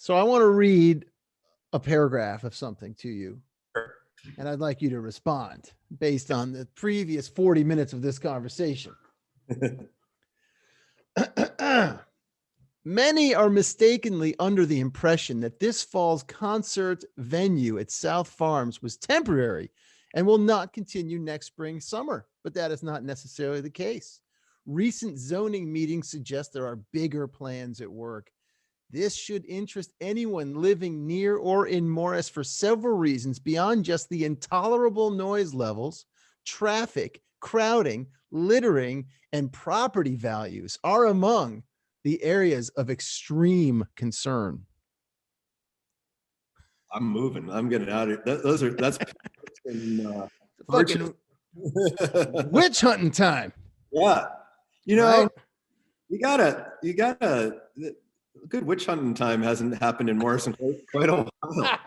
So I want to read a paragraph of something to you, and I'd like you to respond based on the previous 40 minutes of this conversation. Many are mistakenly under the impression that this fall's concert venue at South Farms was temporary and will not continue next spring, summer, but that is not necessarily the case. Recent zoning meetings suggest there are bigger plans at work. This should interest anyone living near or in Morris for several reasons beyond just the intolerable noise levels, traffic, crowding, littering, and property values are among the areas of extreme concern. I'm moving. I'm getting out of here. That's fucking witch hunting time. Yeah. You know, right? you gotta, good witch hunting time hasn't happened in Morrison quite a while.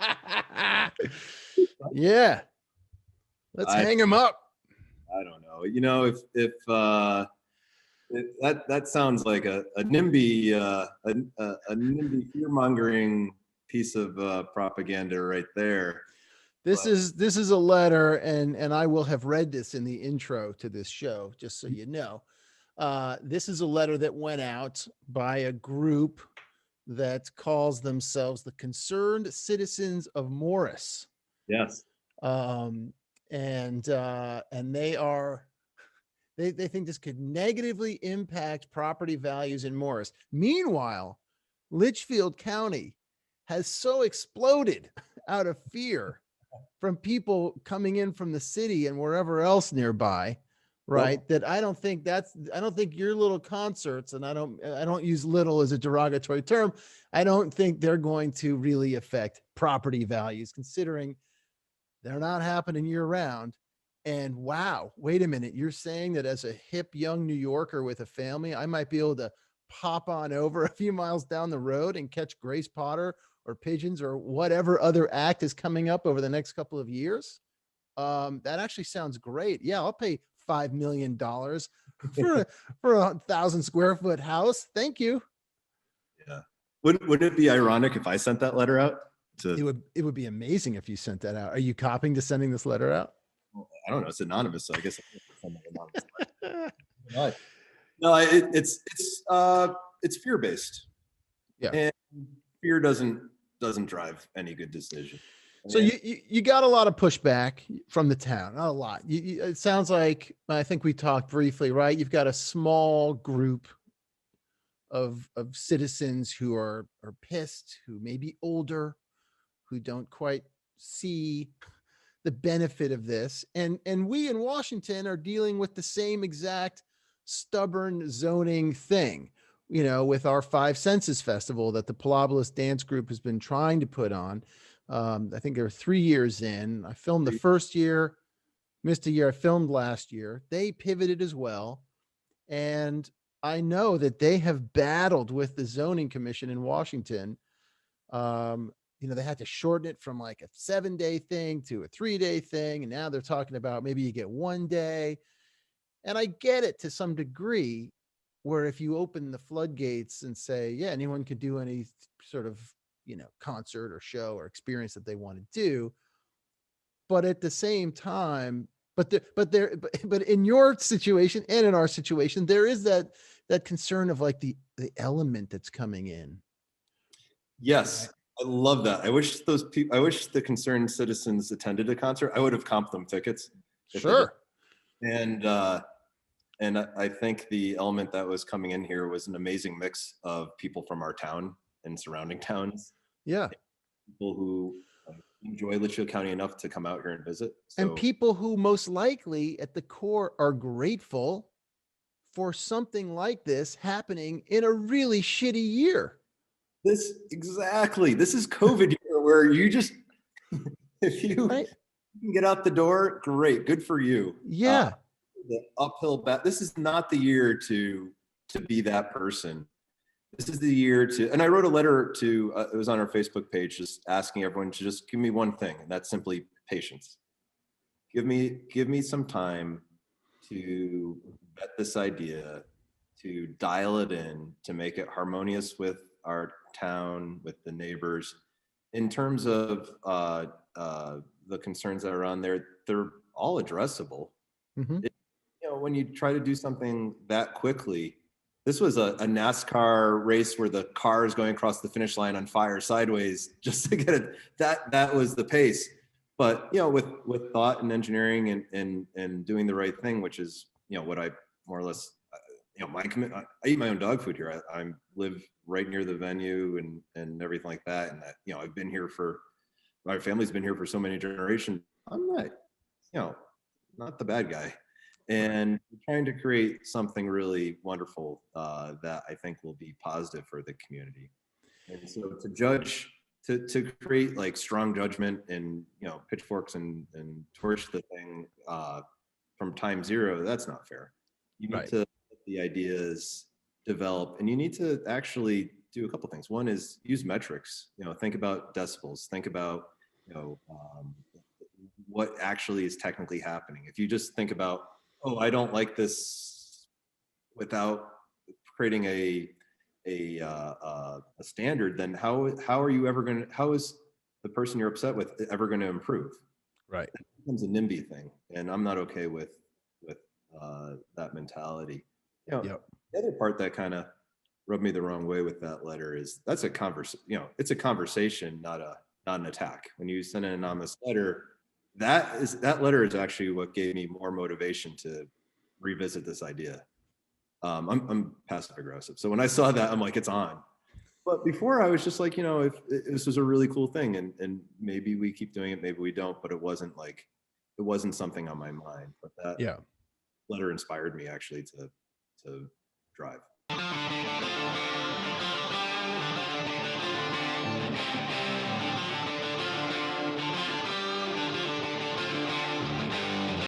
Yeah. Let's hang him up. I don't know. You know, if that sounds like a NIMBY fear-mongering piece of propaganda right there. This is a letter, and I will have read this in the intro to this show, just so you know. This is a letter that went out by a group that calls themselves the Concerned Citizens of Morris. Yes. And they think this could negatively impact property values in Morris. Meanwhile, Litchfield County has so exploded out of fear from people coming in from the city and wherever else nearby, right? That I don't think your little concerts, and I don't use little as a derogatory term, I don't think they're going to really affect property values, considering they're not happening year round. And wow, wait a minute. You're saying that as a hip young New Yorker with a family, I might be able to pop on over a few miles down the road and catch Grace Potter or Pigeons or whatever other act is coming up over the next couple of years? That actually sounds great. Yeah, I'll pay $5 million for a 1,000 square foot house. Thank you. Yeah. Would it be ironic if I sent that letter out? It would be amazing if you sent that out. Are you copying to sending this letter out? Well, I don't know. It's anonymous, so I guess I can send an anonymous letter. No, it's fear-based. Yeah. And fear doesn't drive any good decision. So you got a lot of pushback from the town, not a lot. It sounds like, I think we talked briefly, right? You've got a small group of citizens who are pissed, who may be older, who don't quite see the benefit of this. And we in Washington are dealing with the same exact stubborn zoning thing, you know, with our Five Senses Festival that the Palobolas Dance Group has been trying to put on. I think they're 3 years in. I filmed the first year, missed a year. I filmed last year. They pivoted as well. And I know that they have battled with the zoning commission in Washington. You know, they had to shorten it from like a 7-day thing to a 3-day thing. And now they're talking about maybe you get 1 day. And I get it to some degree, where if you open the floodgates and say, yeah, anyone could do any sort of, you know, concert or show or experience that they want to do. But at the same time, but in your situation and in our situation, there is that concern of like the element that's coming in. Yes. Right? I love that. I wish the concerned citizens attended a concert. I would have comped them tickets. Sure. And I think the element that was coming in here was an amazing mix of people from our town and surrounding towns. Yeah. People who enjoy Litchfield County enough to come out here and visit. So, and people who most likely at the core are grateful for something like this happening in a really shitty year. This is COVID year where you just, if you can get out the door, great, good for you. Yeah. The uphill battle. This is not the year to be that person. This is the year to, and I wrote a letter to, it was on our Facebook page, just asking everyone to just give me one thing, and that's simply patience. Give me some time to vet this idea, to dial it in, to make it harmonious with our town, with the neighbors. In terms of the concerns that are on there, they're all addressable. Mhm. When you try to do something that quickly, this was a NASCAR race where the car is going across the finish line on fire sideways just to get it. That was the pace. But with thought and engineering and doing the right thing, which is what I more or less my commitment. I eat my own dog food here. I live right near the venue and everything like that. And I've been here my family's been here for so many generations. I'm not the bad guy. And trying to create something really wonderful that I think will be positive for the community. And so to create like strong judgment and pitchforks and torch the thing from time zero, that's not fair. You need to let the ideas develop, and you need to actually do a couple things. One is use metrics. Think about decibels. Think about what actually is technically happening. If you just think about, oh, I don't like this, without creating a standard, then how are you ever going to, how is the person you're upset with ever going to improve? Right. It becomes a NIMBY thing, and I'm not okay with that mentality. Yep. The other part that kind of rubbed me the wrong way with that letter is that's a it's a conversation, not an attack. When you send an anonymous letter, that letter is actually what gave me more motivation to revisit this idea. I'm passive aggressive, so when I saw that, I'm like, it's on. But before, I was just like, if this was a really cool thing, and maybe we keep doing it, maybe we don't. But it wasn't something on my mind. But that letter inspired me actually to drive.